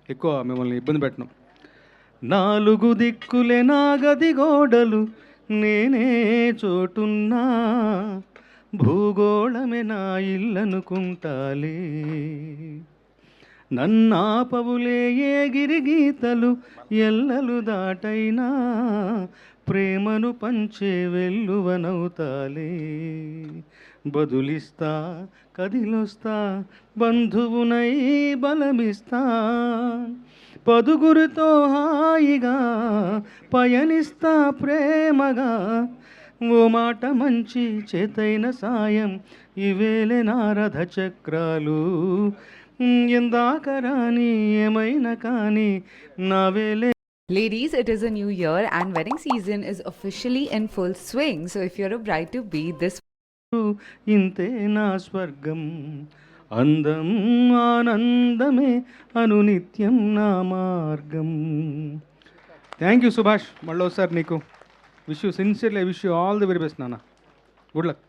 ఎక్కువ మిమ్మల్ని ఇబ్బంది పెట్టను. నాలుగు దిక్కులే నా గది గోడలు, నేనే చోటున్నా, భూగోళమే నా ఇల్లనుకుంటాలే. నన్నాపవులే ఏ గిరిగీతలు, ఎల్లలు దాటైనా ప్రేమను పంచే వెల్లువనవుతాలే. బదులిస్తా, కదిలొస్తా, బంధువునై బలమిస్తా, పదుగురితో హాయిగా పయనిస్తా ప్రేమగా. ఓ మాట మంచి చేతైన సాయం, ఇవేలే నారథ చక్రాలు. ఎందాక రాని ఏమైనా కానీ నా వేలే. Ladies, it is a new year and wedding season is officially in full swing. So if you're a bride to be, this ఇంతే నా స్వర్గం, అందం ఆనందమే అనునిత్యం నా మార్గం. థ్యాంక్ యూ సుభాష్, మళ్ళీ ఒకసారి నీకు wish you sincerely, wish you all the very best నాన్న. Good luck.